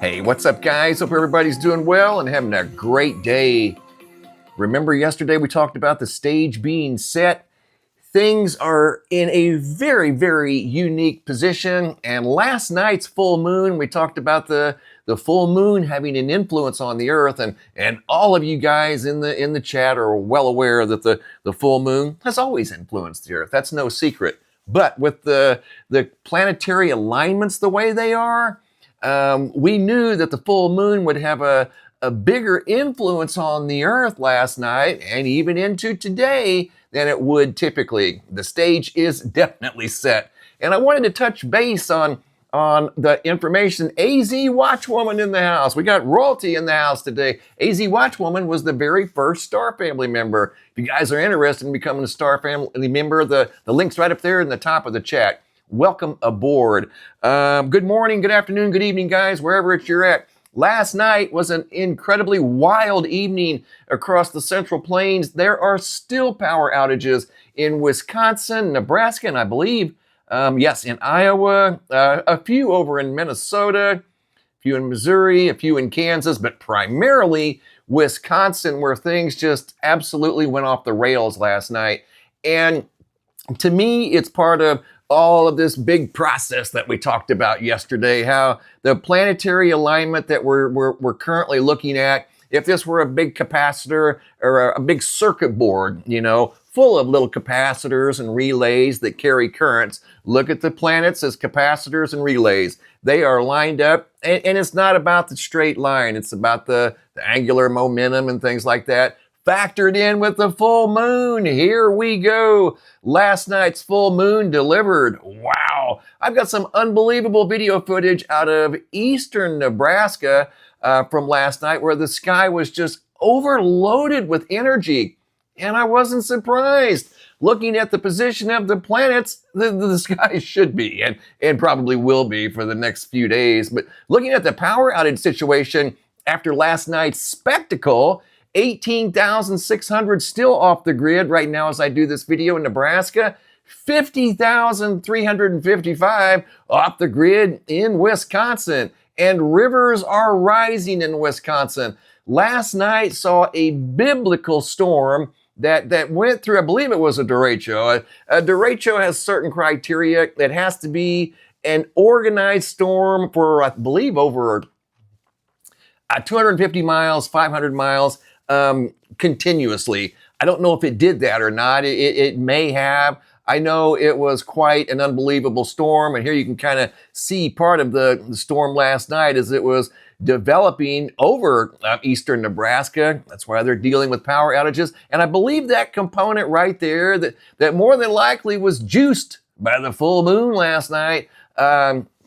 Hey, what's up, guys? Hope everybody's doing well and having a great day. Remember yesterday we talked about the stage being set. Things are in a very, very unique position. And last night's full moon, we talked about the full moon having an influence on the Earth. And all of you guys in the chat are well aware that the full moon has always influenced the Earth. That's no secret. But with the planetary alignments the way they are, we knew that the full moon would have a bigger influence on the Earth last night and even into today than it would typically. The stage is definitely set. And I wanted to touch base on the information. AZ Watchwoman in the house. We got royalty in the house today. AZ Watchwoman was the very first Star Family member. If you guys are interested in becoming a Star Family member, the link's right up there in the top of the chat. Welcome aboard. Good morning, good afternoon, good evening, guys, wherever you're at. Last night was an incredibly wild evening across the Central Plains. There are still power outages in Wisconsin, Nebraska, and I believe, yes, in Iowa, a few over in Minnesota, a few in Missouri, a few in Kansas, but primarily Wisconsin, where things just absolutely went off the rails last night. And to me, it's part of all of this big process that we talked about yesterday, how the planetary alignment that we're currently looking at, if this were a big capacitor or a big circuit board, you know, full of little capacitors and relays that carry currents, look at the planets as capacitors and relays. They are lined up, and it's not about the straight line. It's about the angular momentum and things like that. Factored in with the full moon. Here we go. Last night's full moon delivered. Wow. I've got some unbelievable video footage out of eastern Nebraska from last night where the sky was just overloaded with energy. And I wasn't surprised. Looking at the position of the planets, the sky should be and probably will be for the next few days. But looking at the power outage situation after last night's spectacle, 18,600 still off the grid right now as I do this video in Nebraska. 50,355 off the grid in Wisconsin. And rivers are rising in Wisconsin. Last night saw a biblical storm that went through, I believe it was a derecho. A derecho has certain criteria. It has to be an organized storm for, I believe, over 250 miles, 500 miles. Continuously. I don't know if it did that or not. It may have. I know it was quite an unbelievable storm, and here you can kind of see part of the storm last night as it was developing over eastern Nebraska. That's why they're dealing with power outages, and I believe that component right there that more than likely was juiced by the full moon last night.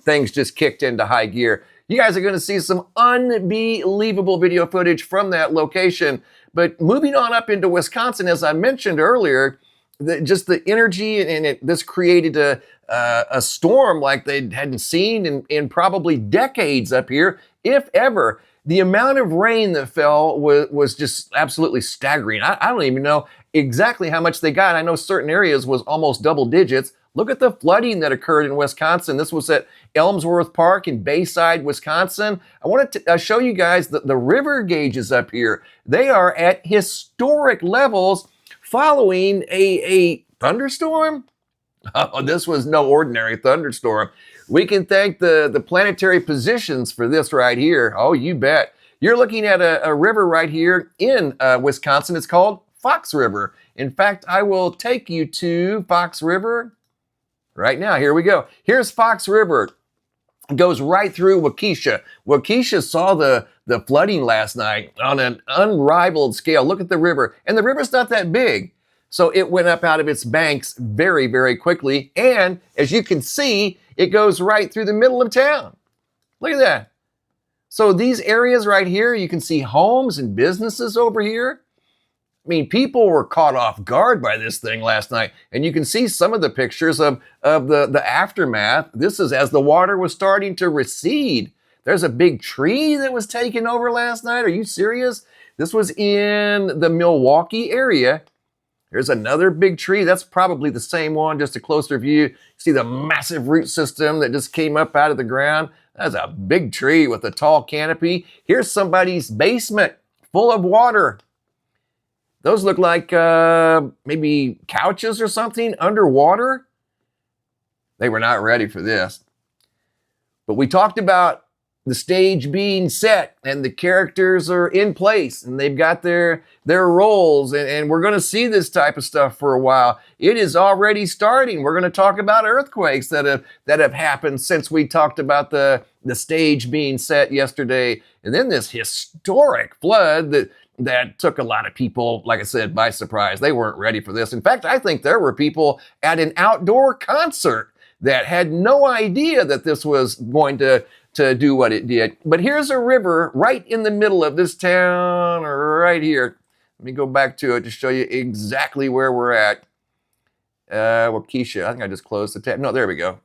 Things just kicked into high gear. You guys are going to see some unbelievable video footage from that location. But moving on up into Wisconsin, as I mentioned earlier, just the energy and this created a storm like they hadn't seen in probably decades up here, if ever. The amount of rain that fell was just absolutely staggering. I don't even know exactly how much they got. I know certain areas was almost double digits. Look at the flooding that occurred in Wisconsin. This was at Elmsworth Park in Bayside, Wisconsin. I want to show you guys the river gauges up here. They are at historic levels following a thunderstorm. Oh, this was no ordinary thunderstorm. We can thank the planetary positions for this right here. Oh, you bet. You're looking at a river right here in Wisconsin. It's called Fox River. In fact, I will take you to Fox River right now. Here we go. Here's Fox River. It goes right through Waukesha. Waukesha saw the flooding last night on an unrivaled scale. Look at the river. And the river's not that big. So it went up out of its banks very, very quickly. And as you can see, it goes right through the middle of town. Look at that. So these areas right here, you can see homes and businesses over here. I mean, people were caught off guard by this thing last night. And you can see some of the pictures of the aftermath. This is as the water was starting to recede. There's a big tree that was taken over last night. Are you serious? This was in the Milwaukee area. Here's another big tree. That's probably the same one, just a closer view. See the massive root system that just came up out of the ground. That's a big tree with a tall canopy. Here's somebody's basement full of water. Those look like maybe couches or something underwater. They were not ready for this. But we talked about the stage being set and the characters are in place and they've got their roles, and we're going to see this type of stuff for a while. It is already starting. We're going to talk about earthquakes that have happened since we talked about the stage being set yesterday, and then this historic flood that took a lot of people, like I said, by surprise. They weren't ready for this. In fact, I think there were people at an outdoor concert that had no idea that this was going to do what it did. But here's a river right in the middle of this town, right here. Let me go back to it to show you exactly where we're at. Waukesha, I think I just closed the tab. No, there we go.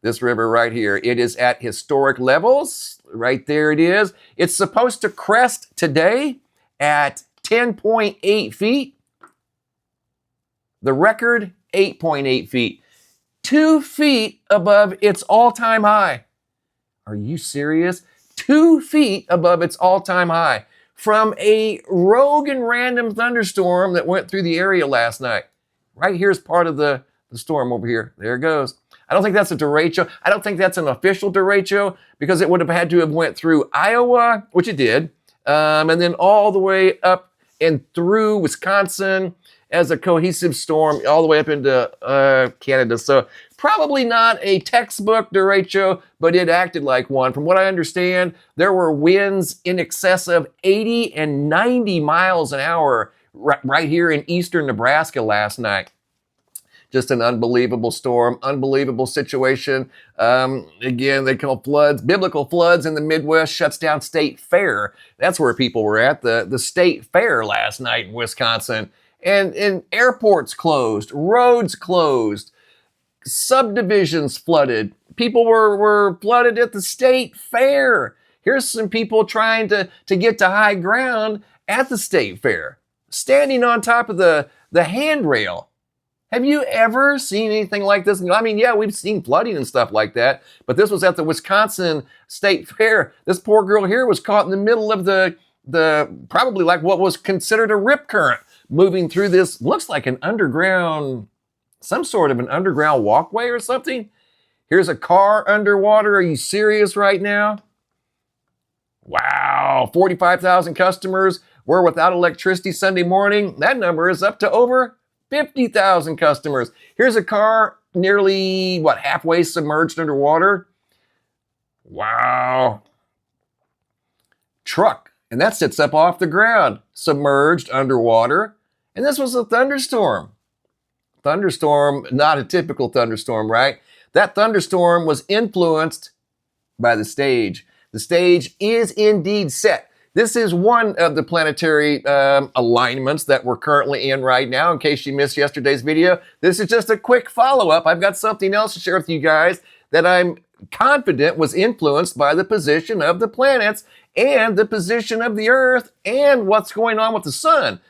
This river right here. It is at historic levels. Right there it is. It's supposed to crest today at 10.8 feet. The record, 8.8 feet. 2 feet above its all-time high. Are you serious? 2 feet above its all-time high from a rogue and random thunderstorm that went through the area last night. Right here's part of the storm over here. There it goes. I don't think that's a derecho. I don't think that's an official derecho because it would have had to have went through Iowa, which it did, and then all the way up and through Wisconsin as a cohesive storm all the way up into Canada. So probably not a textbook derecho, but it acted like one. From what I understand, there were winds in excess of 80 and 90 miles an hour right here in eastern Nebraska last night. Just an unbelievable storm, unbelievable situation. Again, they call floods, biblical floods in the Midwest, shuts down State Fair. That's where people were at, the State Fair last night in Wisconsin. And airports closed, roads closed, subdivisions flooded. People were flooded at the State Fair. Here's some people trying to get to high ground at the State Fair, standing on top of the handrail. Have you ever seen anything like this? I mean, yeah, we've seen flooding and stuff like that, but this was at the Wisconsin State Fair. This poor girl here was caught in the middle of the probably like what was considered a rip current, moving through this, looks like an underground, some sort of an underground walkway or something. Here's a car underwater. Are you serious right now? Wow, 45,000 customers were without electricity Sunday morning. That number is up to over 50,000 customers. Here's a car nearly, halfway submerged underwater. Wow. Truck, and that sits up off the ground, submerged underwater. And this was a thunderstorm. Thunderstorm, not a typical thunderstorm, right? That thunderstorm was influenced by the stage. The stage is indeed set. This is one of the planetary alignments that we're currently in right now. In case you missed yesterday's video, this is just a quick follow-up. I've got something else to share with you guys that I'm confident was influenced by the position of the planets and the position of the Earth and what's going on with the sun.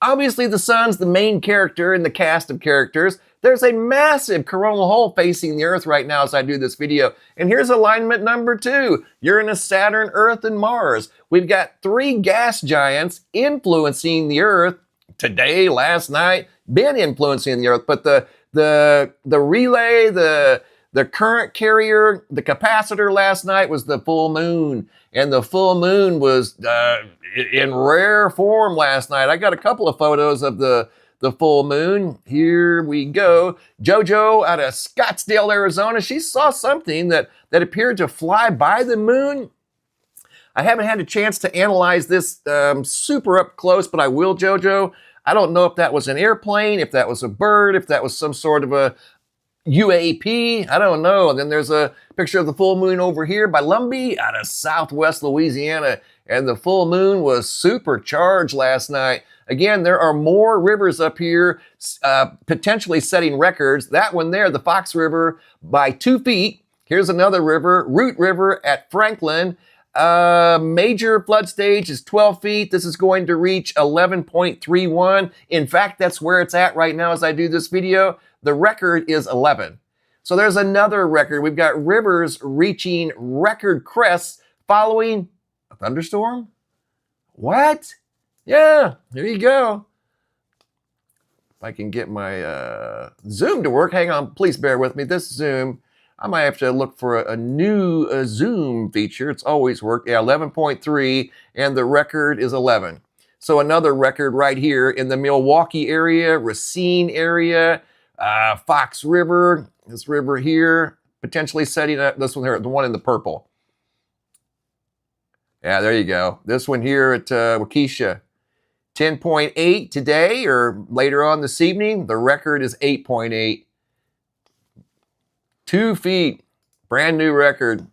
Obviously, the sun's the main character in the cast of characters. There's a massive coronal hole facing the Earth right now as I do this video. And here's alignment number 2. Uranus, Saturn, Earth, and Mars. We've got 3 gas giants influencing the Earth today, last night, been influencing the Earth. But the relay, the current carrier, the capacitor last night was the full moon. And the full moon was in rare form last night. I got a couple of photos of the full moon. Here we go. JoJo out of Scottsdale, Arizona. She saw something that appeared to fly by the moon. I haven't had a chance to analyze this super up close, but I will, JoJo. I don't know if that was an airplane, if that was a bird, if that was some sort of a UAP, I don't know. And then there's a picture of the full moon over here by Lumbee out of Southwest Louisiana. And the full moon was supercharged last night. Again, there are more rivers up here potentially setting records. That one there, the Fox River, by 2 feet. Here's another river, Root River at Franklin. Major flood stage is 12 feet. This is going to reach 11.31. In fact, that's where it's at right now as I do this video. The record is 11. So there's another record. We've got rivers reaching record crests following a thunderstorm. What? Yeah, there you go. If I can get my zoom to work. Hang on, please bear with me. This zoom, I might have to look for a new zoom feature. It's always worked. Yeah, 11.3, and the record is 11. So another record right here in the Milwaukee area, Racine area, Fox River, this river here, potentially setting up this one here, the one in the purple. Yeah, there you go. This one here at Waukesha. 10.8 today or later on this evening. The record is 8.8. 2 feet, brand new record.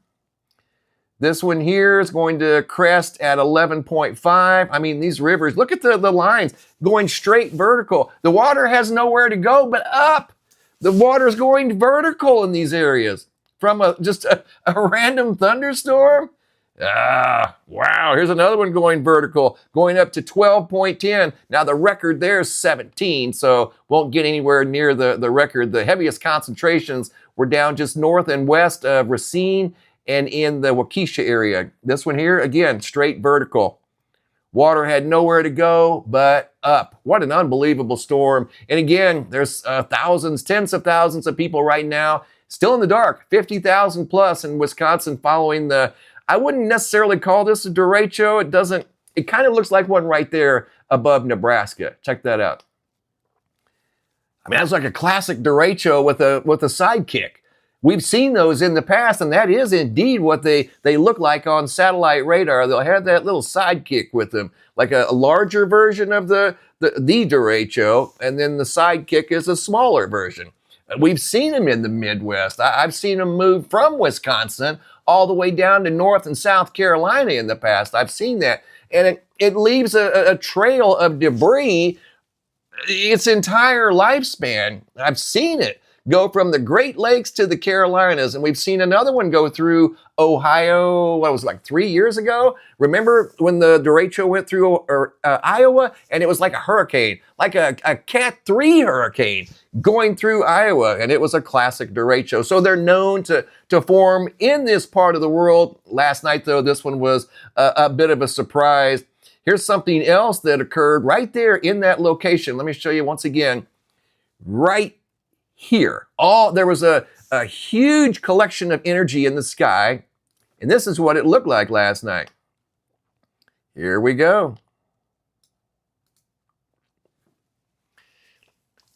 This one here is going to crest at 11.5. I mean, these rivers, look at the lines going straight vertical. The water has nowhere to go but up. The water is going vertical in these areas from just a random thunderstorm. Wow, here's another one going vertical, going up to 12.10. Now the record there is 17, so won't get anywhere near the record. The heaviest concentrations were down just north and west of Racine and in the Waukesha area. This one here, again, straight vertical. Water had nowhere to go but up. What an unbelievable storm. And again, there's thousands, tens of thousands of people right now still in the dark, 50,000 plus in Wisconsin following the, I wouldn't necessarily call this a derecho. It kind of looks like one right there above Nebraska. Check that out. I mean, that's like a classic derecho with a sidekick. We've seen those in the past, and that is indeed what they look like on satellite radar. They'll have that little sidekick with them, like a larger version of the derecho, and then the sidekick is a smaller version. We've seen them in the Midwest. I've seen them move from Wisconsin all the way down to North and South Carolina in the past. I've seen that, and it leaves a trail of debris its entire lifespan. I've seen it go from the Great Lakes to the Carolinas, and we've seen another one go through Ohio, what was it, like 3 years ago? Remember when the derecho went through Iowa, and it was like a hurricane, like a Cat 3 hurricane going through Iowa, and it was a classic derecho. So they're known to form in this part of the world. Last night, though, this one was a bit of a surprise. Here's something else that occurred right there in that location. Let me show you once again. Right here. There was a huge collection of energy in the sky, and this is what it looked like last night. Here we go.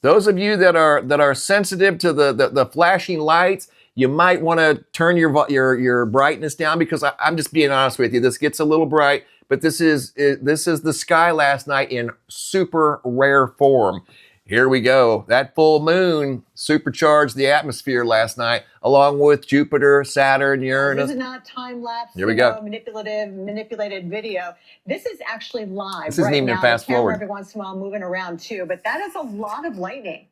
Those of you that are sensitive to the flashing lights, you might want to turn your brightness down, because I'm just being honest with you. This gets a little bright, but this is the sky last night in super rare form. Here we go. That full moon supercharged the atmosphere last night, along with Jupiter, Saturn, Uranus. This is not time-lapse, Here we go. manipulated video. This is actually live. This isn't even fast forward. Every once in a while moving around too, but that is a lot of lightning.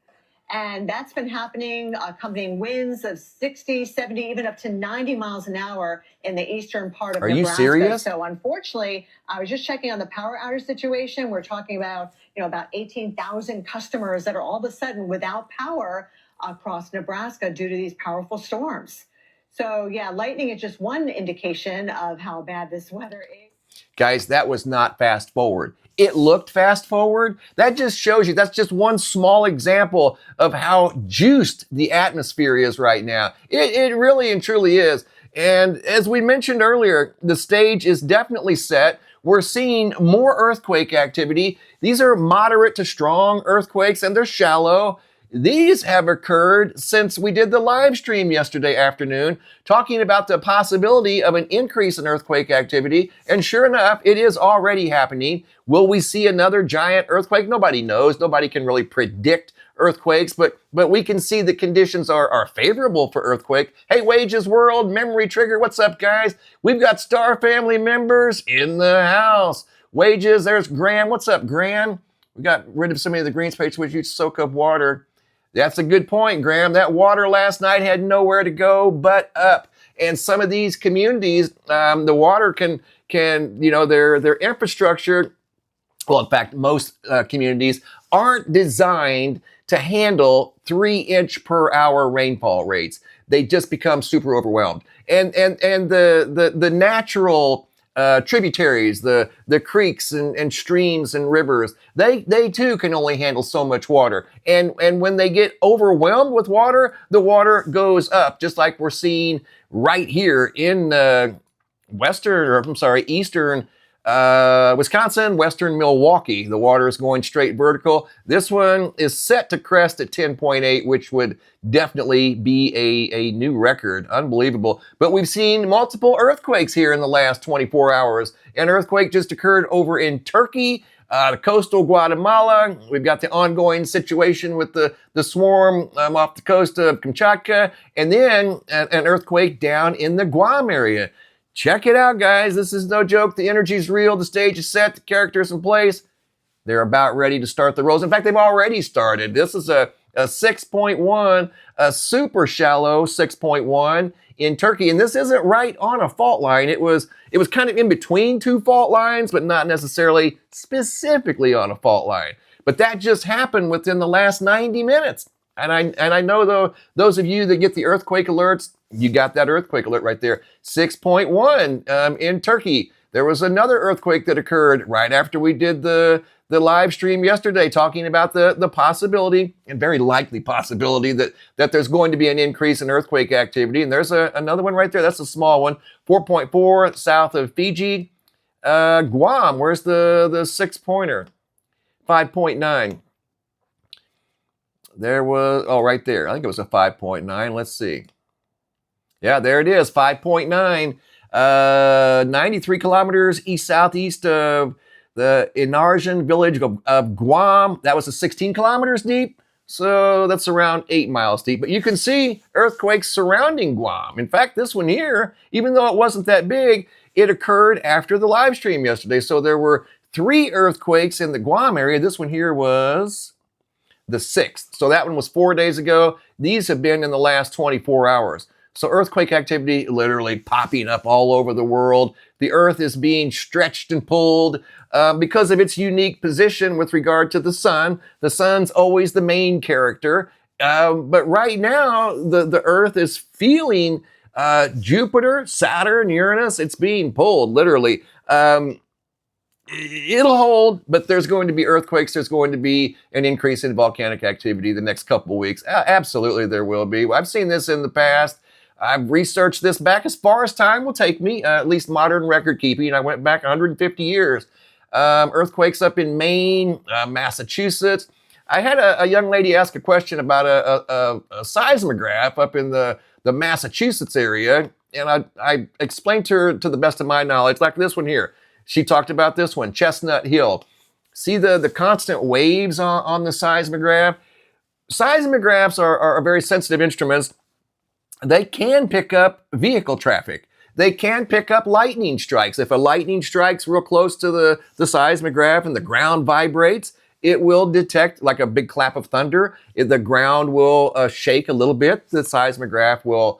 And that's been happening, accompanying winds of 60, 70, even up to 90 miles an hour in the eastern part of Nebraska. Are you serious? So unfortunately, I was just checking on the power outage situation. We're talking about, about 18,000 customers that are all of a sudden without power across Nebraska due to these powerful storms. So yeah, lightning is just one indication of how bad this weather is. Guys, that was not fast forward. It looked fast forward. That just shows you, that's just one small example of how juiced the atmosphere is right now. It really and truly is. And as we mentioned earlier, the stage is definitely set. We're seeing more earthquake activity. These are moderate to strong earthquakes, and they're shallow. These have occurred since we did the live stream yesterday afternoon, talking about the possibility of an increase in earthquake activity. And sure enough, it is already happening. Will we see another giant earthquake? Nobody knows. Nobody can really predict earthquakes, but we can see the conditions are favorable for earthquake. Hey, Wages World, Memory Trigger, what's up, guys? We've got Star Family members in the house. Wages, there's Gran. What's up, Gran? We got rid of so many of the green space which you soak up water. That's a good point, Graham. That water last night had nowhere to go but up. And some of these communities, the water can their infrastructure, well, in fact, most communities aren't designed to handle 3-inch per hour rainfall rates. They just become super overwhelmed. And the natural tributaries, the creeks and streams and rivers, they too can only handle so much water. And when they get overwhelmed with water, the water goes up, just like we're seeing right here in eastern Wisconsin, western Milwaukee. The water is going straight vertical. This one is set to crest at 10.8, which would definitely be a new record. Unbelievable. But we've seen multiple earthquakes here in the last 24 hours. An earthquake just occurred over in Turkey, coastal Guatemala. We've got the ongoing situation with the swarm off the coast of Kamchatka, and then an earthquake down in the Guam area. Check it out, guys. This is no joke. The energy's real. The stage is set. The character's in place. They're about ready to start the rolls. In fact, they've already started. This is a 6.1, a super shallow 6.1 in Turkey. And this isn't right on a fault line. It was kind of in between two fault lines, but not necessarily specifically on a fault line. But that just happened within the last 90 minutes. And I know, though, those of you that get the earthquake alerts, you got that earthquake alert right there. 6.1 in Turkey. There was another earthquake that occurred right after we did the live stream yesterday, talking about the possibility, and very likely possibility, that there's going to be an increase in earthquake activity. And there's another one right there. That's a small one. 4.4 south of Fiji. Guam, where's the 6-pointer? 5.9. There was, right there. I think it was a 5.9. Let's see. Yeah, there it is, 5.9. 93 kilometers east-southeast of the Inarjan village of Guam. That was 16 kilometers deep, so that's around 8 miles deep. But you can see earthquakes surrounding Guam. In fact, this one here, even though it wasn't that big, it occurred after the live stream yesterday. So there were 3 earthquakes in the Guam area. This one here was the 6th. So that one was 4 days ago. These have been in the last 24 hours. So earthquake activity literally popping up all over the world. The earth is being stretched and pulled because of its unique position with regard to the sun. The sun's always the main character. But right now, the earth is feeling Jupiter, Saturn, Uranus. It's being pulled, literally. It'll hold, but there's going to be earthquakes. There's going to be an increase in volcanic activity the next couple of weeks. Absolutely, there will be. I've seen this in the past. I've researched this back as far as time will take me, at least modern record keeping. I went back 150 years. Earthquakes up in Maine, Massachusetts. I had a young lady ask a question about a seismograph up in the Massachusetts area, and I explained to her, to the best of my knowledge, like this one here. She talked about this one, Chestnut Hill. See the constant waves on the seismograph? Seismographs are very sensitive instruments. They can pick up vehicle traffic. They can pick up lightning strikes. If a lightning strikes real close to the seismograph and the ground vibrates, it will detect like a big clap of thunder. The ground will shake a little bit. The seismograph will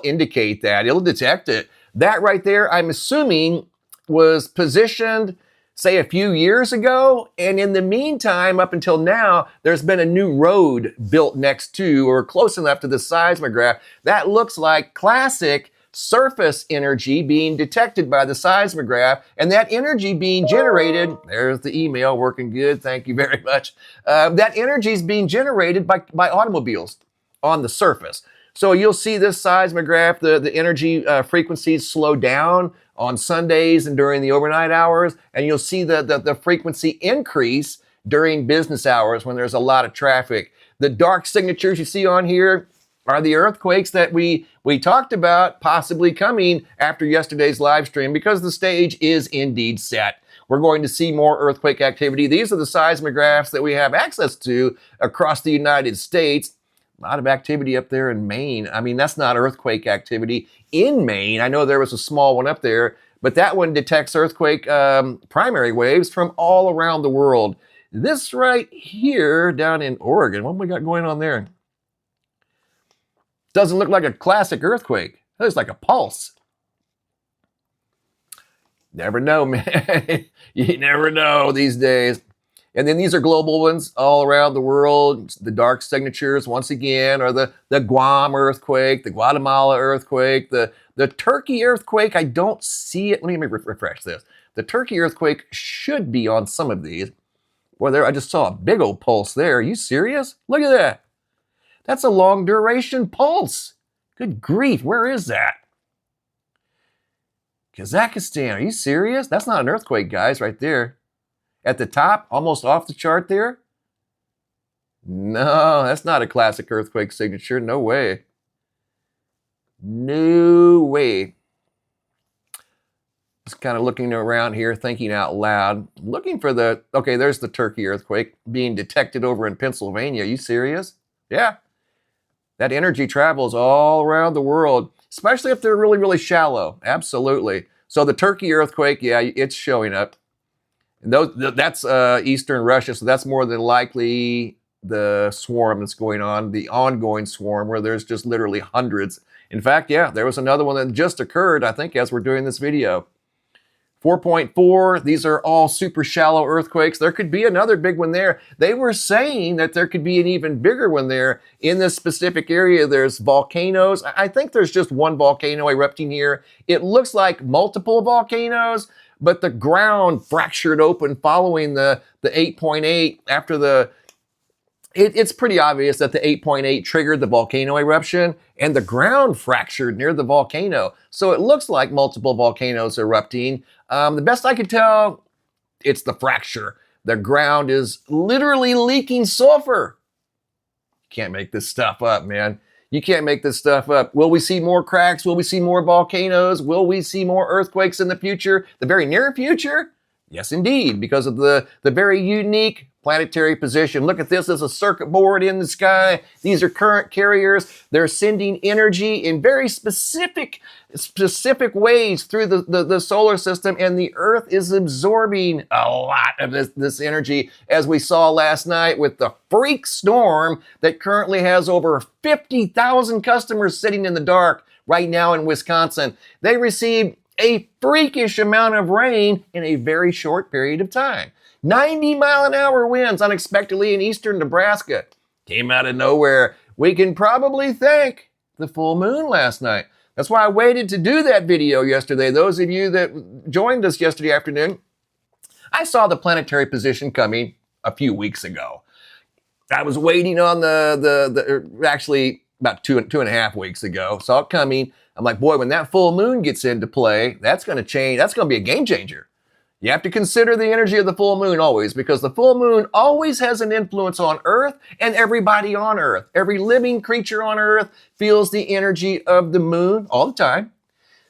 indicate that. It'll detect it. That right there, I'm assuming, was positioned, say, a few years ago. And in the meantime, up until now, there's been a new road built next to or close enough to the seismograph. That looks like classic surface energy being detected by the seismograph, and that energy being generated, there's the email working good, thank you very much. That energy is being generated by automobiles on the surface. So you'll see this seismograph, the energy frequencies slow down on Sundays and during the overnight hours, and you'll see the frequency increase during business hours when there's a lot of traffic. The dark signatures you see on here are the earthquakes that we talked about possibly coming after yesterday's live stream, because the stage is indeed set. We're going to see more earthquake activity. These are the seismographs that we have access to across the United States. A lot of activity up there in Maine. I mean, that's not earthquake activity in Maine. I know there was a small one up there, but that one detects earthquake primary waves from all around the world. This right here down in Oregon, what have we got going on there? Doesn't look like a classic earthquake. It looks like a pulse. Never know, man. You never know these days. And then these are global ones all around the world. The dark signatures, once again, are the Guam earthquake, the Guatemala earthquake, the Turkey earthquake. I don't see it. Let me refresh this. The Turkey earthquake should be on some of these. Boy, there, I just saw a big old pulse there. Are you serious? Look at that. That's a long duration pulse. Good grief, where is that? Kazakhstan, are you serious? That's not an earthquake, guys, right there. At the top, almost off the chart there. No, that's not a classic earthquake signature. No way. No way. Just kind of looking around here, thinking out loud. Looking for the, okay, there's the Turkey earthquake being detected over in Pennsylvania. Are you serious? Yeah. That energy travels all around the world, especially if they're really, really shallow. Absolutely. So the Turkey earthquake, yeah, it's showing up. That's Eastern Russia, so that's more than likely the swarm that's going on, the ongoing swarm where there's just literally hundreds. In fact, yeah, there was another one that just occurred, I think, as we're doing this video. 4.4, these are all super shallow earthquakes. There could be another big one there. They were saying that there could be an even bigger one there in this specific area. There's volcanoes. I think there's just one volcano erupting here. It looks like multiple volcanoes, but the ground fractured open following the 8.8 after the, it's pretty obvious that the 8.8 triggered the volcano eruption and the ground fractured near the volcano. So it looks like multiple volcanoes erupting. The best I could tell, it's the fracture. The ground is literally leaking sulfur. Can't make this stuff up, man. You can't make this stuff up. Will we see more cracks? Will we see more volcanoes? Will we see more earthquakes in the future? The very near future? Yes, indeed, because of the very unique planetary position. Look at this as a circuit board in the sky. These are current carriers. They're sending energy in very specific ways through the solar system, and the Earth is absorbing a lot of this energy, as we saw last night with the freak storm that currently has over 50,000 customers sitting in the dark right now in Wisconsin. They received a freakish amount of rain in a very short period of time. 90-mile-an-hour winds unexpectedly in eastern Nebraska. Came out of nowhere. We can probably thank the full moon last night. That's why I waited to do that video yesterday. Those of you that joined us yesterday afternoon, I saw the planetary position coming a few weeks ago. I was waiting on actually about two and a half weeks ago. Saw it coming. I'm like, boy, when that full moon gets into play, that's going to change. That's going to be a game changer. You have to consider the energy of the full moon always, because the full moon always has an influence on Earth and everybody on Earth. Every living creature on Earth feels the energy of the moon all the time,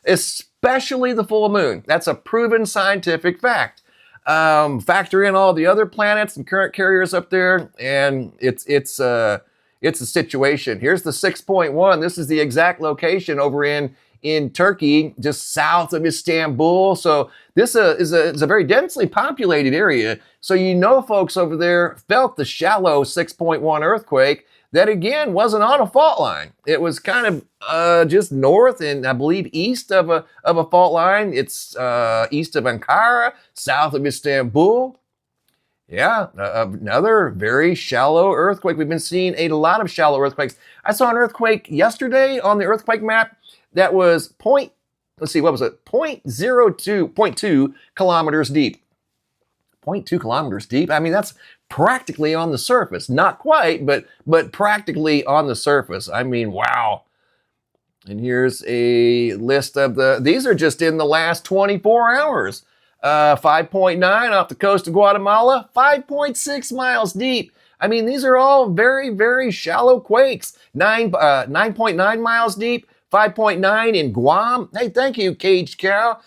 especially the full moon. That's a proven scientific fact. Factor in all the other planets and current carriers up there, and it's a situation. Here's the 6.1. This is the exact location over in Turkey, just south of Istanbul. So this is a very densely populated area. So you know folks over there felt the shallow 6.1 earthquake that, again, wasn't on a fault line. It was kind of just north and I believe east of a fault line. It's east of Ankara, south of Istanbul. Yeah, another very shallow earthquake. We've been seeing a lot of shallow earthquakes. I saw an earthquake yesterday on the earthquake map that was 0.2 kilometers deep. 0.2 kilometers deep? I mean, that's practically on the surface. Not quite, but practically on the surface. I mean, wow. And here's a list of these are just in the last 24 hours. 5.9 off the coast of Guatemala, 5.6 miles deep. I mean, these are all very, very shallow quakes. 9.9 miles deep, 5.9 in Guam. Hey, thank you, Caged Cow,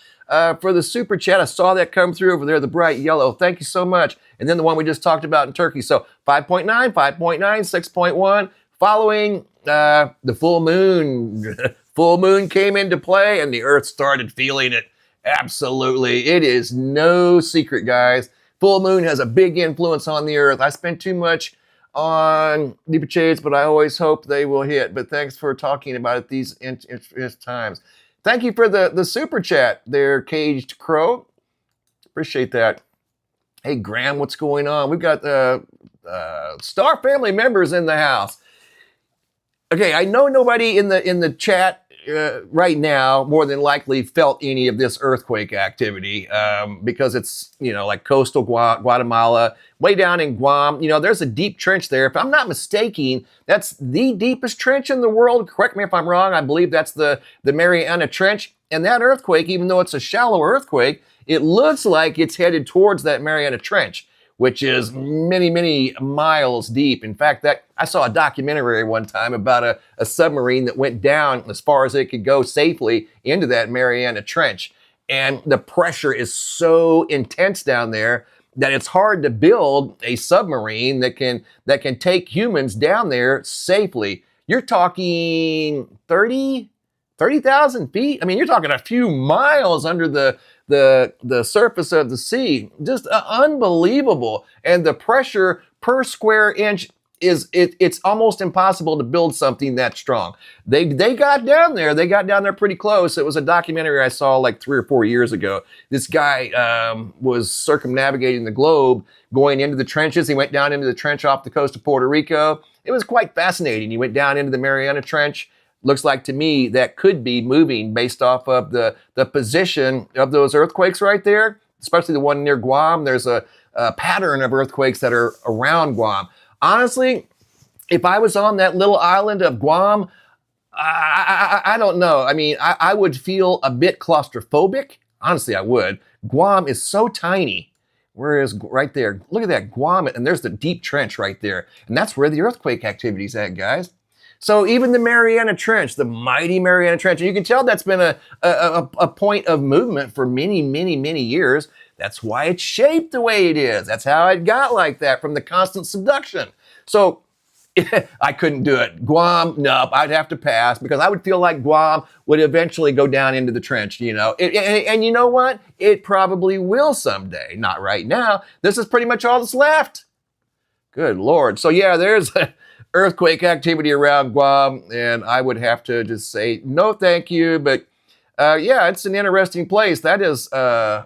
for the super chat. I saw that come through over there, the bright yellow. Thank you so much. And then the one we just talked about in Turkey. So 5.9, 5.9, 6.1. Following the full moon, full moon came into play and the Earth started feeling it. Absolutely. It is no secret, guys. Full moon has a big influence on the Earth. I spent too much on deeper shades, but I always hope they will hit. But thanks for talking about it these times. Thank you for the super chat there, Caged Crow. Appreciate that. Hey, Graham, what's going on? We've got Star family members in the house. Okay, I know nobody in the chat right now more than likely felt any of this earthquake activity because it's, like coastal Guatemala, way down in Guam. There's a deep trench there. If I'm not mistaken, that's the deepest trench in the world. Correct me if I'm wrong. I believe that's the Mariana Trench. And that earthquake, even though it's a shallow earthquake, it looks like it's headed towards that Mariana Trench, which is many, many miles deep. In fact, I saw a documentary one time about a submarine that went down as far as it could go safely into that Mariana Trench. And the pressure is so intense down there that it's hard to build a submarine that can take humans down there safely. You're talking 30,000 feet. I mean, you're talking a few miles under the surface of the sea. Just unbelievable. And the pressure per square inch it's almost impossible to build something that strong. They got down there. They got down there pretty close. It was a documentary I saw like 3 or 4 years ago. This guy was circumnavigating the globe, going into the trenches. He went down into the trench off the coast of Puerto Rico. It was quite fascinating. He went down into the Mariana Trench. Looks like to me that could be moving based off of the position of those earthquakes right there, especially the one near Guam. There's a pattern of earthquakes that are around Guam. Honestly, if I was on that little island of Guam, I don't know. I mean, I would feel a bit claustrophobic. Honestly, I would. Guam is so tiny. Whereas right there, look at that Guam, and there's the deep trench right there. And that's where the earthquake activity's at, guys. So even the Mariana Trench, the mighty Mariana Trench, and you can tell that's been a point of movement for many, many, many years. That's why it's shaped the way it is. That's how it got like that from the constant subduction. So I couldn't do it. Guam, nope, I'd have to pass because I would feel like Guam would eventually go down into the trench, and you know what? It probably will someday. Not right now. This is pretty much all that's left. Good Lord. So yeah, there's earthquake activity around Guam, and I would have to just say no thank you, but yeah, it's an interesting place. That is, I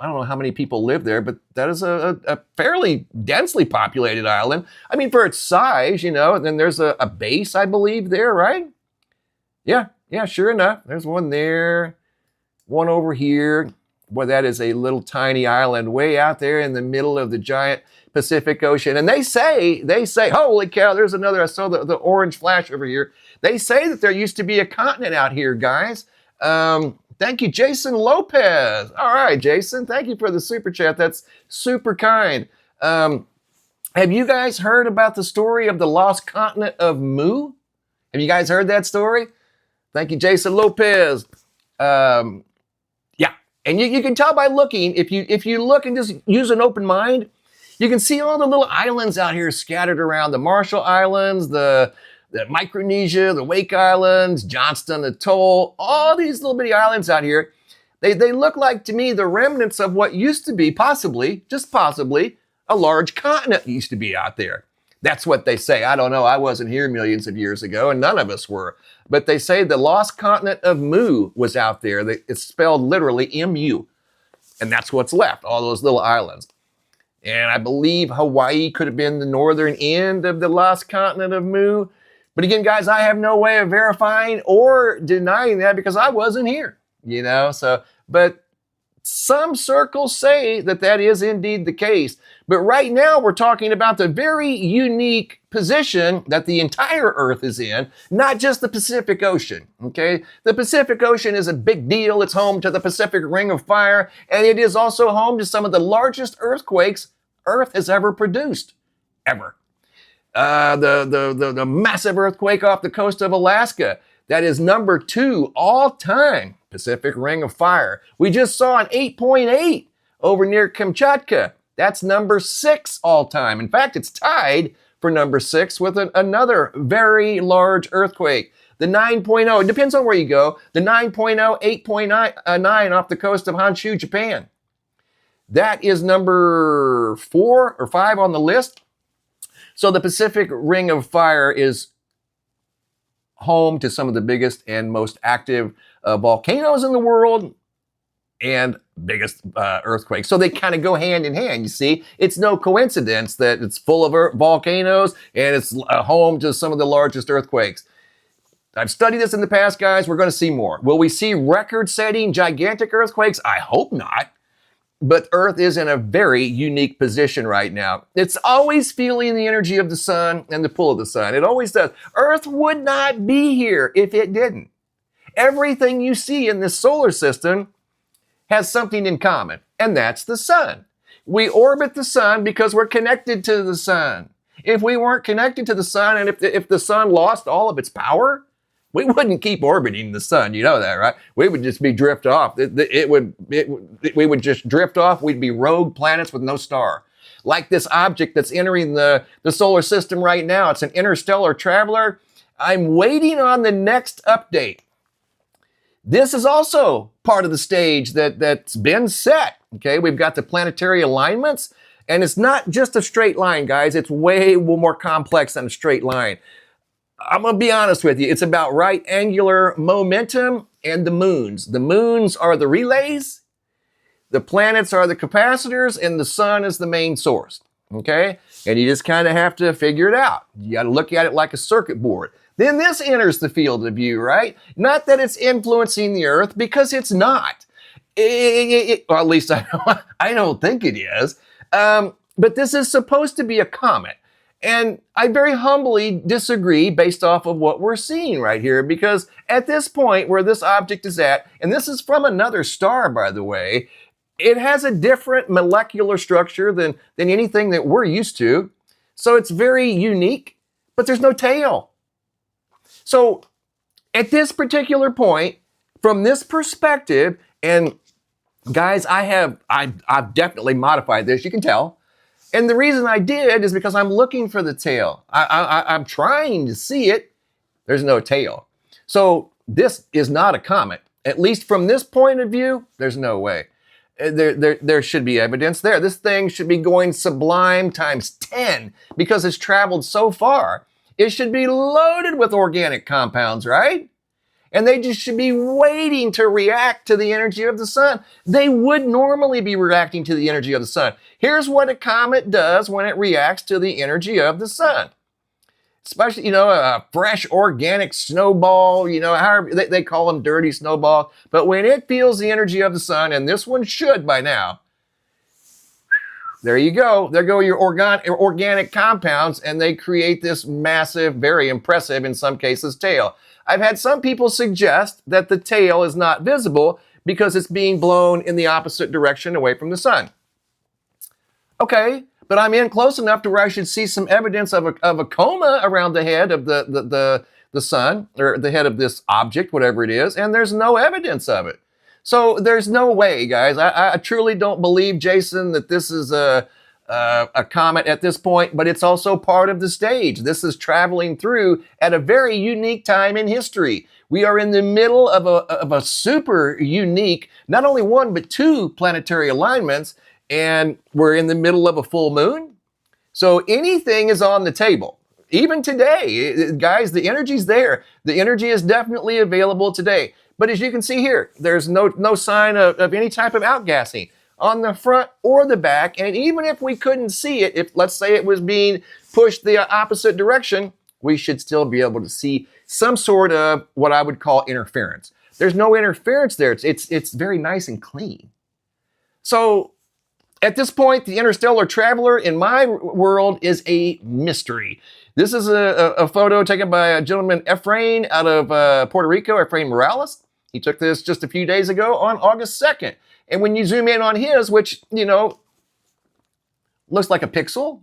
don't know how many people live there, but that is a fairly densely populated island. I mean, for its size, and then there's a base, I believe, there, right? Yeah, sure enough. There's one there, one over here. Boy, that is a little tiny island way out there in the middle of the giant Pacific Ocean. And they say, holy cow, there's another, I saw the orange flash over here. They say that there used to be a continent out here, guys. Thank you, Jason Lopez. All right, Jason, thank you for the super chat. That's super kind. Have you guys heard about the story of the lost continent of Mu? Have you guys heard that story? Thank you, Jason Lopez. Yeah, and you can tell by looking, if you look and just use an open mind, you can see all the little islands out here scattered around, the Marshall Islands, the Micronesia, the Wake Islands, Johnston Atoll, all these little bitty islands out here. They look like, to me, the remnants of what used to be possibly, just possibly, a large continent used to be out there. That's what they say. I don't know. I wasn't here millions of years ago, and none of us were. But they say the lost continent of Mu was out there. It's spelled literally M-U. And that's what's left, all those little islands. And I believe Hawaii could have been the northern end of the lost continent of Mu. But again, guys, I have no way of verifying or denying that because I wasn't here, but some circles say that is indeed the case. But right now we're talking about the very unique position that the entire Earth is in, not just the Pacific Ocean, okay? The Pacific Ocean is a big deal. It's home to the Pacific Ring of Fire, and it is also home to some of the largest earthquakes Earth has ever produced, ever. The massive earthquake off the coast of Alaska, that is number 2 all time, Pacific Ring of Fire. We just saw an 8.8 over near Kamchatka. That's number 6 all time. In fact, it's tied for number 6 with another very large earthquake. The 9.0, it depends on where you go, the 9.0, 8.9 off the coast of Honshu, Japan. That is number 4 or 5 on the list. So the Pacific Ring of Fire is home to some of the biggest and most active volcanoes in the world. and biggest earthquake. So they kind of go hand in hand, you see. It's no coincidence that it's full of volcanoes and it's home to some of the largest earthquakes. I've studied this in the past, guys. We're going to see more. Will we see record-setting gigantic earthquakes? I hope not. But Earth is in a very unique position right now. It's always feeling the energy of the sun and the pull of the sun. It always does. Earth would not be here if it didn't. Everything you see in this solar system has something in common, and that's the sun. We orbit the sun because we're connected to the sun. If we weren't connected to the sun, and if the sun lost all of its power, we wouldn't keep orbiting the sun. You know that, right? We would just be drift off. We would just drift off. We'd be rogue planets with no star. Like this object that's entering the solar system right now. It's an interstellar traveler. I'm waiting on the next update. This is also part of the stage that's been set. Okay, we've got the planetary alignments, and it's not just a straight line, guys. It's way more complex than a straight line. I'm going to be honest with you. It's about right angular momentum and the moons. The moons are the relays, the planets are the capacitors, and the sun is the main source. Okay, and you just kind of have to figure it out. You got to look at it like a circuit board. Then this enters the field of view, right? Not that it's influencing the Earth, because it's not. Or at least I don't think it is. But this is supposed to be a comet. And I very humbly disagree based off of what we're seeing right here, because at this point where this object is at, and this is from another star, by the way, it has a different molecular structure than anything that we're used to. So it's very unique, but there's no tail. So at this particular point, from this perspective, and guys, I've definitely modified this, you can tell. And the reason I did is because I'm looking for the tail. I'm trying to see it. There's no tail. So this is not a comet. At least from this point of view, there's no way. There should be evidence there. This thing should be going sublime times 10 because it's traveled so far. It should be loaded with organic compounds, right? And they just should be waiting to react to the energy of the sun. They would normally be reacting to the energy of the sun. Here's what a comet does when it reacts to the energy of the sun. Especially, a fresh organic snowball, however they call them, dirty snowball. But when it feels the energy of the sun, and this one should by now, there you go. There go your organic compounds, and they create this massive, very impressive, in some cases, tail. I've had some people suggest that the tail is not visible because it's being blown in the opposite direction away from the sun. Okay, but I'm in close enough to where I should see some evidence of a coma around the head of the sun, or the head of this object, whatever it is, and there's no evidence of it. So there's no way, guys. I truly don't believe, Jason, that this is a comet at this point, but it's also part of the stage. This is traveling through at a very unique time in history. We are in the middle of a super unique, not only one, but two planetary alignments, and we're in the middle of a full moon. So anything is on the table. Even today, guys, the energy's there. The energy is definitely available today. But as you can see here, there's no sign of any type of outgassing on the front or the back. And even if we couldn't see it, if let's say it was being pushed the opposite direction, we should still be able to see some sort of what I would call interference. There's no interference there. It's very nice and clean. So at this point, the interstellar traveler in my world is a mystery. This is a photo taken by a gentleman, Efrain, out of Puerto Rico, Efrain Morales. He took this just a few days ago on August 2nd. And when you zoom in on his, which, looks like a pixel,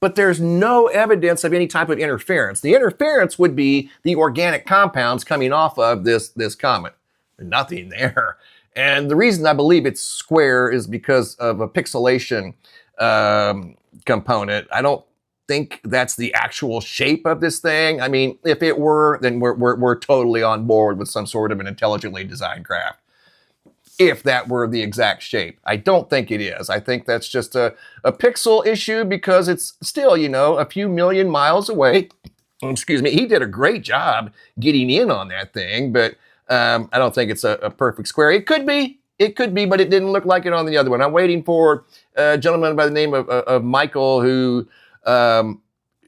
but there's no evidence of any type of interference. The interference would be the organic compounds coming off of this comet. Nothing there. And the reason I believe it's square is because of a pixelation component. I don't think that's the actual shape of this thing. I mean, if it were, then we're totally on board with some sort of an intelligently designed craft. If that were the exact shape. I don't think it is. I think that's just a pixel issue because it's still, a few million miles away. Excuse me. He did a great job getting in on that thing, but I don't think it's a perfect square. It could be. It could be, but it didn't look like it on the other one. I'm waiting for a gentleman by the name of Michael who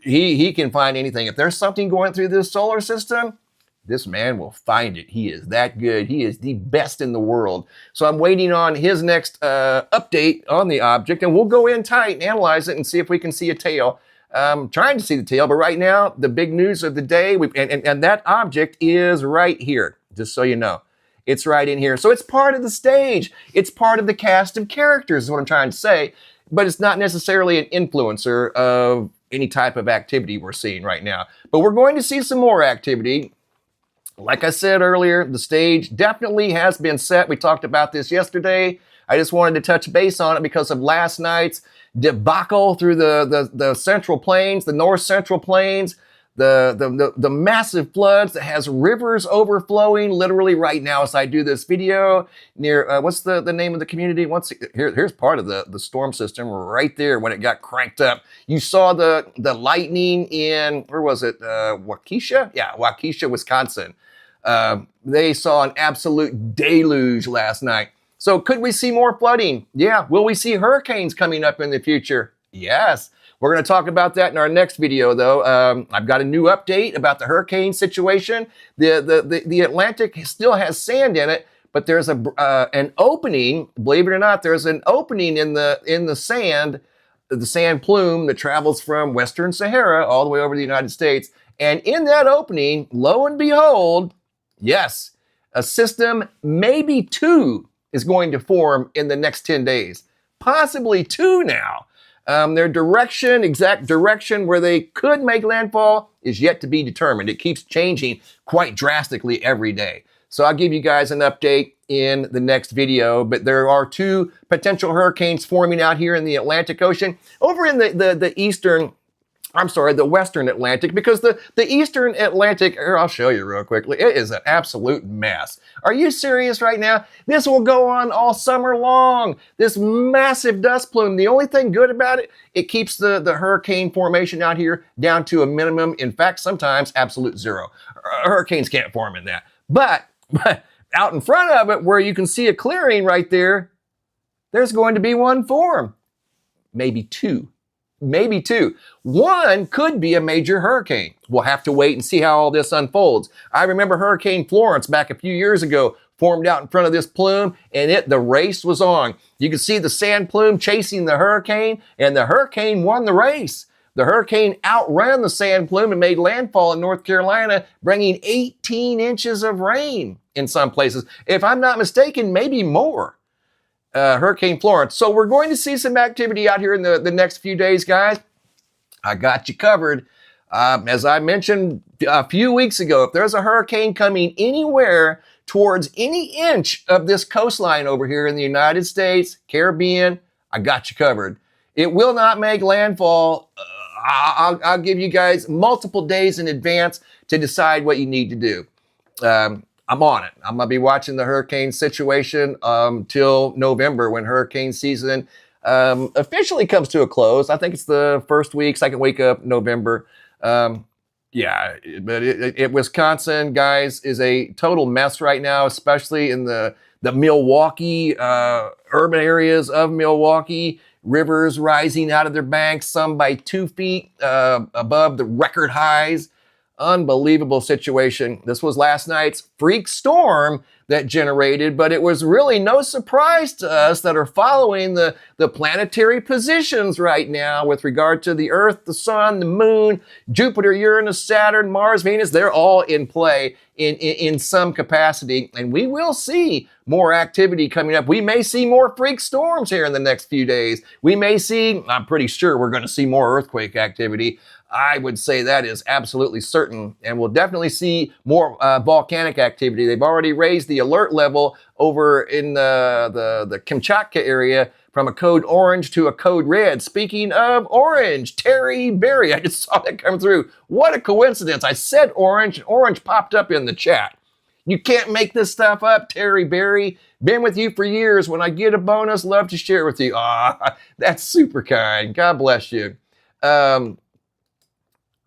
he can find anything. If there's something going through this solar system, this man will find it. He is that good. He is the best in the world. So I'm waiting on his next update on the object, and we'll go in tight and analyze it and see if we can see a tail. Trying to see the tail, but right now, the big news of the day, and that object is right here, just so you know. It's right in here. So it's part of the stage. It's part of the cast of characters is what I'm trying to say, but it's not necessarily an influencer of any type of activity we're seeing right now. But we're going to see some more activity. Like I said earlier, the stage definitely has been set. We talked about this yesterday. I just wanted to touch base on it because of last night's debacle through the Central Plains, the North Central Plains, the massive floods that has rivers overflowing literally right now as I do this video near, what's the name of the community? Here's part of the storm system right there when it got cranked up. You saw the lightning in, where was it? Waukesha? Yeah, Waukesha, Wisconsin. They saw an absolute deluge last night. So could we see more flooding? Yeah. Will we see hurricanes coming up in the future? Yes. We're going to talk about that in our next video, though. I've got a new update about the hurricane situation. The Atlantic still has sand in it, but there's an opening. Believe it or not, there's an opening in the sand plume that travels from Western Sahara all the way over the United States. And in that opening, lo and behold, yes, a system, maybe two, is going to form in the next 10 days. Possibly two now. Their exact direction where they could make landfall is yet to be determined. It keeps changing quite drastically every day. So I'll give you guys an update in the next video, but there are two potential hurricanes forming out here in the Atlantic Ocean. Over in the Western Atlantic, because the Eastern Atlantic, here, I'll show you real quickly, it is an absolute mess. Are you serious right now? This will go on all summer long. This massive dust plume, the only thing good about it, it keeps the hurricane formation out here down to a minimum. In fact, sometimes absolute zero. Hurricanes can't form in that. But out in front of it, where you can see a clearing right there, there's going to be one form. Maybe two. Maybe two. One could be a major hurricane. We'll have to wait and see how all this unfolds. I remember Hurricane Florence back a few years ago formed out in front of this plume, and the race was on. You could see the sand plume chasing the hurricane, and the hurricane won the race. The hurricane outran the sand plume and made landfall in North Carolina, bringing 18 inches of rain in some places. If I'm not mistaken, maybe more. Hurricane Florence. So we're going to see some activity out here in the next few days, guys. I got you covered. As I mentioned a few weeks ago, if there's a hurricane coming anywhere towards any inch of this coastline over here in the United States, Caribbean, I got you covered. It will not make landfall. I'll give you guys multiple days in advance to decide what you need to do. I'm on it. I'm going to be watching the hurricane situation till November when hurricane season officially comes to a close. I think it's the second week of November. Yeah, but Wisconsin, guys, is a total mess right now, especially in the Milwaukee, urban areas of Milwaukee. Rivers rising out of their banks, some by 2 feet above the record highs. Unbelievable situation. This was last night's freak storm that generated, but it was really no surprise to us that are following the planetary positions right now with regard to the Earth, the Sun, the Moon, Jupiter, Uranus, Saturn, Mars, Venus. They're all in play in some capacity, and we will see more activity coming up. We may see more freak storms here in the next few days. We may see, I'm pretty sure we're going to see more earthquake activity. I would say that is absolutely certain, and we'll definitely see more volcanic activity. They've already raised the alert level over in the Kamchatka area from a code orange to a code red. Speaking of orange, Terry Berry, I just saw that come through. What a coincidence. I said orange, and orange popped up in the chat. You can't make this stuff up, Terry Berry. Been with you for years. When I get a bonus, love to share with you. Ah, that's super kind. God bless you.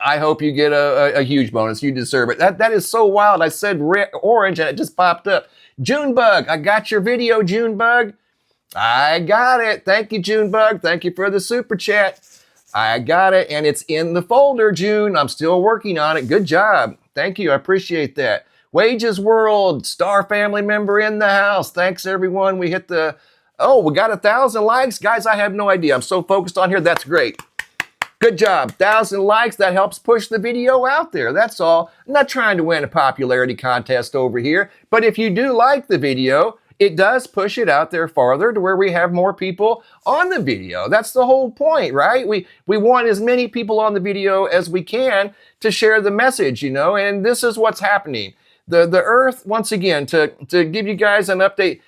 I hope you get a huge bonus. You deserve it. That is so wild. I said orange and it just popped up. Junebug, I got your video, Junebug. I got it. Thank you, Junebug. Thank you for the super chat. I got it, and it's in the folder, June. I'm still working on it. Good job. Thank you. I appreciate that. Wages World, Star family member in the house. Thanks, everyone. We hit the... Oh, we got 1,000 likes. Guys, I have no idea. I'm so focused on here. That's great. Good job. 1,000 likes. That helps push the video out there. That's all. I'm not trying to win a popularity contest over here. But if you do like the video, it does push it out there farther to where we have more people on the video. That's the whole point, right? We want as many people on the video as we can to share the message, you know, and this is what's happening. The Earth, once again, to give you guys an update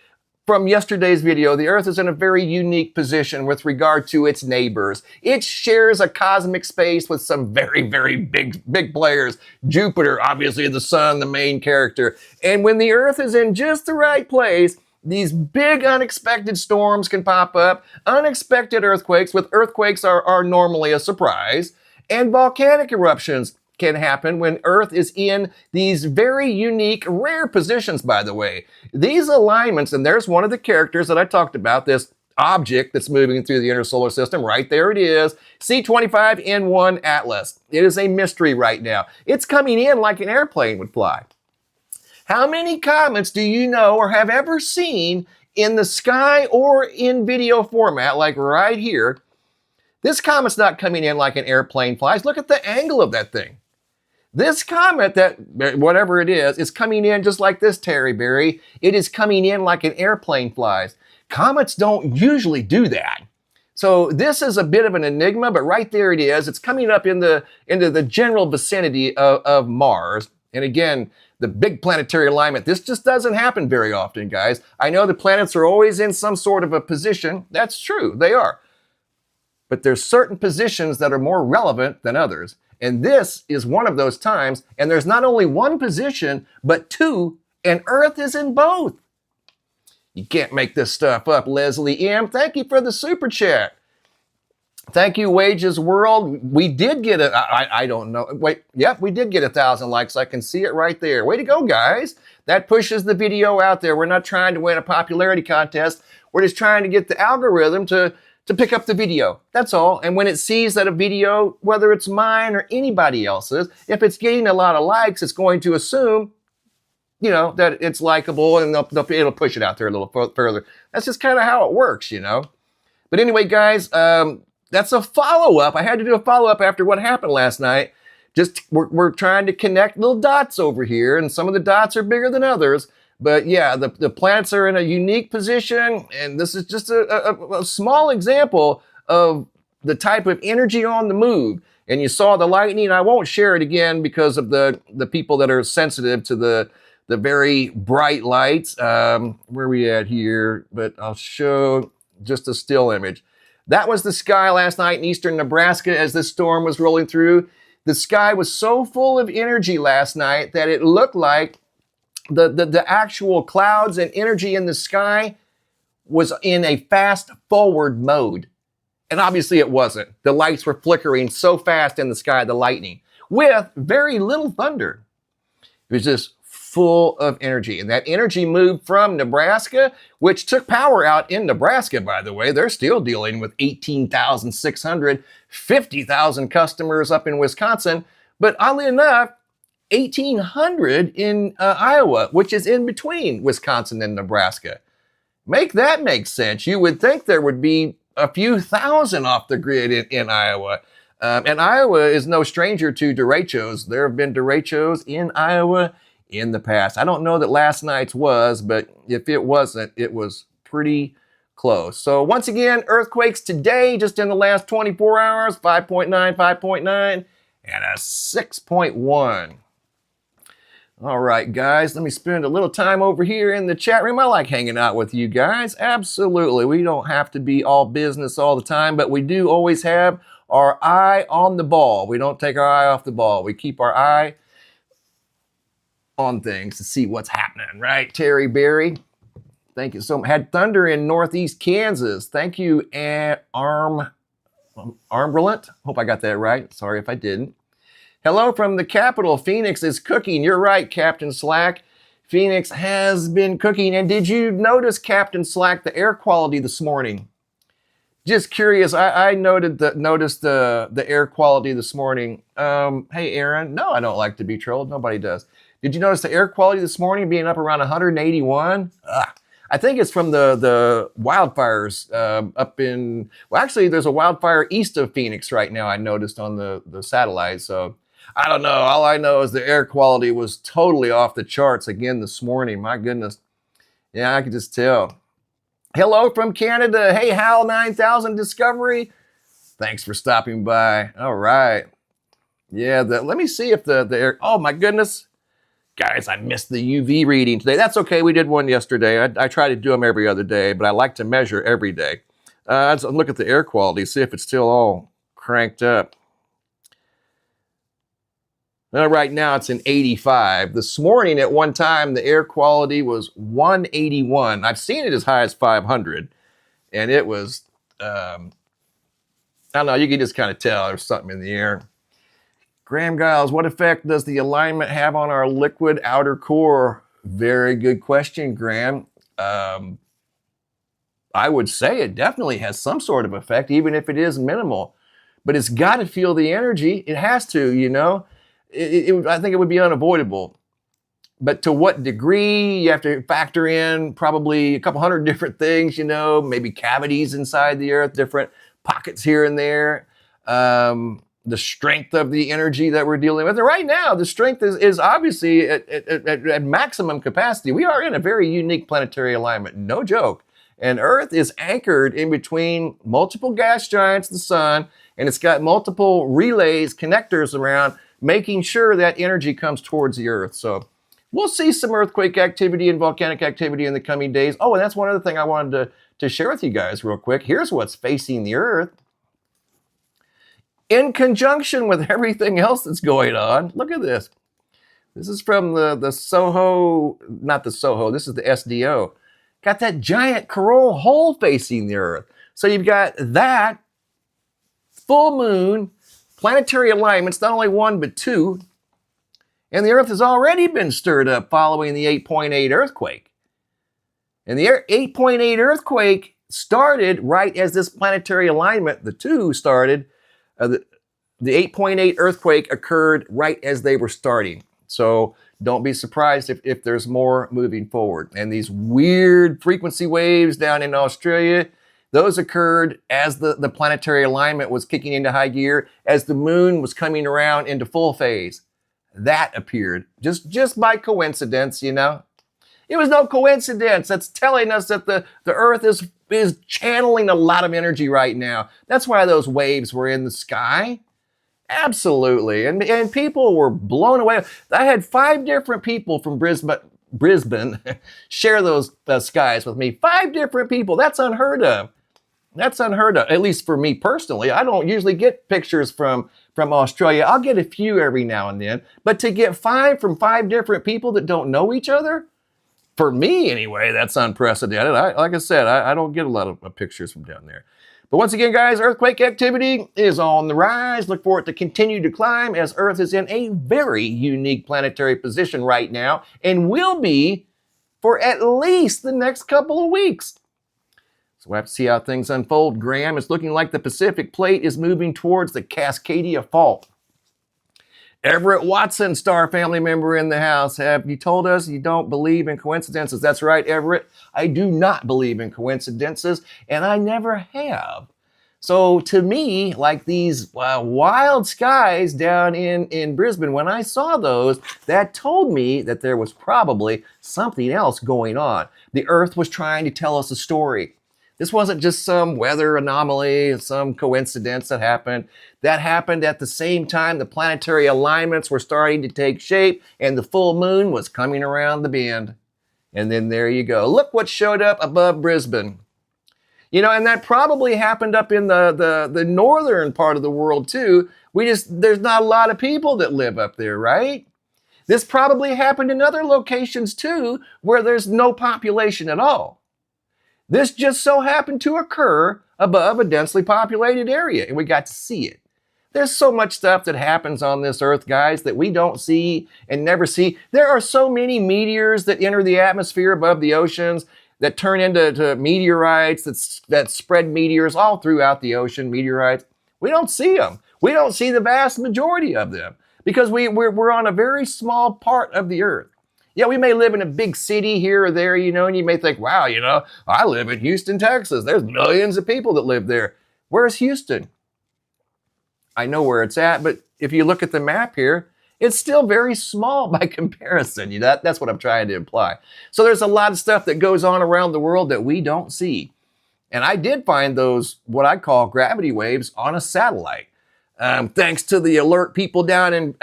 from yesterday's video, the Earth is in a very unique position with regard to its neighbors. It shares a cosmic space with some very, very big players. Jupiter, obviously the sun, the main character. And when the Earth is in just the right place, these big unexpected storms can pop up, unexpected earthquakes, with earthquakes are normally a surprise, and volcanic eruptions can happen when Earth is in these very unique, rare positions, by the way. These alignments, and there's one of the characters that I talked about, this object that's moving through the inner solar system. Right there it is, C25N1 Atlas. It is a mystery right now. It's coming in like an airplane would fly. How many comets do you know or have ever seen in the sky or in video format, like right here? This comet's not coming in like an airplane flies. Look at the angle of that thing. This comet, that whatever it is coming in just like this, Terry Berry. It is coming in like an airplane flies. Comets don't usually do that. So this is a bit of an enigma, but right there it is. It's coming up into the general vicinity of Mars. And again, the big planetary alignment, this just doesn't happen very often, guys. I know the planets are always in some sort of a position. That's true, they are. But there's certain positions that are more relevant than others. And this is one of those times, and there's not only one position, but two, and Earth is in both. You can't make this stuff up, Leslie M. Thank you for the super chat. Thank you, Wages World. We did get I don't know. Wait, yep, we did get 1,000 likes. I can see it right there. Way to go, guys. That pushes the video out there. We're not trying to win a popularity contest. We're just trying to get the algorithm to pick up the video. That's all. And when it sees that a video, whether it's mine or anybody else's, if it's getting a lot of likes, it's going to assume, you know, that it's likable, and it'll push it out there a little further. That's just kind of how it works, you know. But anyway, guys, that's a follow-up. I had to do a follow-up after what happened last night. Just we're trying to connect little dots over here, and some of the dots are bigger than others. But yeah, the planets are in a unique position, and this is just a small example of the type of energy on the move. And you saw the lightning. I won't share it again because of the people that are sensitive to the very bright lights. Where are we at here? But I'll show just a still image. That was the sky last night in eastern Nebraska as this storm was rolling through. The sky was so full of energy last night that it looked like the actual clouds and energy in the sky was in a fast forward mode. And obviously it wasn't. The lights were flickering so fast in the sky, the lightning, with very little thunder. It was just full of energy. And that energy moved from Nebraska, which took power out in Nebraska, by the way. They're still dealing with 18,600, 50,000 customers up in Wisconsin. But oddly enough, 1,800 in Iowa, which is in between Wisconsin and Nebraska. Make that make sense. You would think there would be a few thousand off the grid in Iowa. And Iowa is no stranger to derechos. There have been derechos in Iowa in the past. I don't know that last night's was, but if it wasn't, it was pretty close. So once again, earthquakes today, just in the last 24 hours, 5.9, 5.9, and a 6.1. All right, guys, let me spend a little time over here in the chat room. I like hanging out with you guys. Absolutely. We don't have to be all business all the time, but we do always have our eye on the ball. We don't take our eye off the ball. We keep our eye on things to see what's happening, right? Terry Berry, thank you so much. Had thunder in northeast Kansas. Thank you, Armbrellant. Hope I got that right. Sorry if I didn't. Hello from the capital. Phoenix is cooking. You're right, Captain Slack. Phoenix has been cooking. And did you notice, Captain Slack, the air quality this morning? Just curious. I noticed the air quality this morning. Hey, Aaron. No, I don't like to be trolled. Nobody does. Did you notice the air quality this morning being up around 181? I think it's from the wildfires up in, well, actually, there's a wildfire east of Phoenix right now, I noticed on the satellite. So I don't know. All I know is the air quality was totally off the charts again this morning. My goodness. Yeah, I could just tell. Hello from Canada. Hey, Hal 9000 Discovery. Thanks for stopping by. All right. Yeah, let me see if the air, oh my goodness. Guys, I missed the UV reading today. That's okay. We did one yesterday. I try to do them every other day, but I like to measure every day. Let's look at the air quality, see if it's still all cranked up. Right now, it's an 85. This morning, at one time, the air quality was 181. I've seen it as high as 500, and it was, I don't know, you can just kind of tell there's something in the air. Graham Giles, what effect does the alignment have on our liquid outer core? Very good question, Graham. I would say it definitely has some sort of effect, even if it is minimal. But it's got to feel the energy. It has to, you know. I think it would be unavoidable. But to what degree? You have to factor in probably a couple hundred different things, you know, maybe cavities inside the earth, different pockets here and there. The strength of the energy that we're dealing with. And right now, the strength is obviously at maximum capacity. We are in a very unique planetary alignment, no joke. And Earth is anchored in between multiple gas giants, the sun, and it's got multiple relays, connectors around, making sure that energy comes towards the Earth. So we'll see some earthquake activity and volcanic activity in the coming days. Oh, and that's one other thing I wanted to share with you guys real quick. Here's what's facing the Earth. In conjunction with everything else that's going on, look at this. This is from the SOHO, not the SOHO, this is the SDO. Got that giant coronal hole facing the Earth. So you've got that, full moon, planetary alignments, not only one, but two. And the Earth has already been stirred up following the 8.8 earthquake. And the 8.8 earthquake started right as this planetary alignment, the two started. The 8.8 earthquake occurred right as they were starting. So don't be surprised if there's more moving forward. And these weird frequency waves down in Australia, those occurred as the planetary alignment was kicking into high gear, as the moon was coming around into full phase. That appeared just by coincidence, you know. It was no coincidence. That's telling us that the Earth is channeling a lot of energy right now. That's why those waves were in the sky. Absolutely. And people were blown away. I had 5 different people from Brisbane share those skies with me. 5 different people. That's unheard of. That's unheard of, at least for me personally. I don't usually get pictures from Australia. I'll get a few every now and then. But to get 5 from 5 different people that don't know each other, for me anyway, that's unprecedented. Like I said, I don't get a lot of pictures from down there. But once again, guys, earthquake activity is on the rise. Look for it to continue to climb as Earth is in a very unique planetary position right now and will be for at least the next couple of weeks. So we'll have to see how things unfold, Graham. It's looking like the Pacific Plate is moving towards the Cascadia Fault. Everett Watson, star family member in the house. Have you told us you don't believe in coincidences? That's right, Everett. I do not believe in coincidences, and I never have. So to me, like these wild skies down in Brisbane, when I saw those, that told me that there was probably something else going on. The Earth was trying to tell us a story. This wasn't just some weather anomaly, some coincidence that happened. That happened at the same time the planetary alignments were starting to take shape and the full moon was coming around the bend. And then there you go. Look what showed up above Brisbane. You know, and that probably happened up in the northern part of the world too. There's not a lot of people that live up there, right? This probably happened in other locations too, where there's no population at all. This just so happened to occur above a densely populated area, and we got to see it. There's so much stuff that happens on this earth, guys, that we don't see and never see. There are so many meteors that enter the atmosphere above the oceans that turn into meteorites, that spread meteors all throughout the ocean, meteorites. We don't see them. We don't see the vast majority of them because we're on a very small part of the earth. Yeah, we may live in a big city here or there, and you may think, wow, I live in Houston, Texas. There's millions of people that live there. Where's Houston? I know where it's at, but if you look at the map here, it's still very small by comparison. That's what I'm trying to imply. So there's a lot of stuff that goes on around the world that we don't see. And I did find those, what I call gravity waves, on a satellite. Thanks to the alert people down in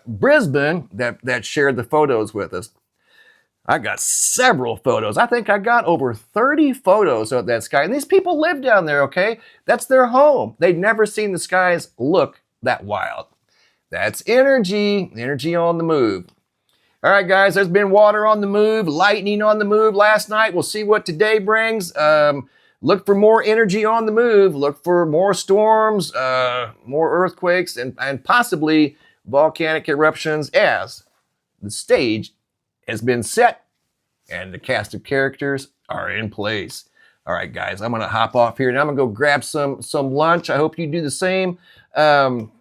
Brisbane that shared the photos with us. I got several photos. I think I got over 30 photos of that sky. And these people live down there, okay? That's their home. They've never seen the skies look that wild. That's energy on the move. All right, guys, there's been water on the move, lightning on the move last night. We'll see what today brings. Look for more energy on the move. Look for more storms, more earthquakes, and possibly volcanic eruptions as the stage has been set and the cast of characters are in place. All right, guys, I'm going to hop off here and I'm going to go grab some lunch. I hope you do the same. Thank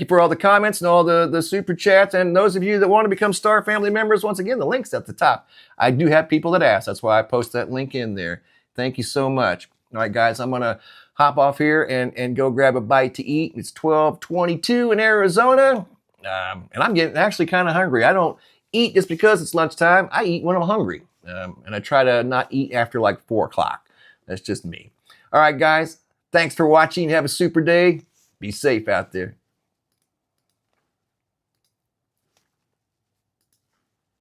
you for all the comments and all the super chats. And those of you that want to become Star Family members, once again, the link's at the top. I do have people that ask. That's why I post that link in there. Thank you so much. All right, guys, I'm going to hop off here and go grab a bite to eat. It's 12:22 in Arizona. And I'm getting actually kind of hungry. I don't eat just because it's lunchtime. I eat when I'm hungry. And I try to not eat after like 4 o'clock. That's just me. All right, guys. Thanks for watching. Have a super day. Be safe out there.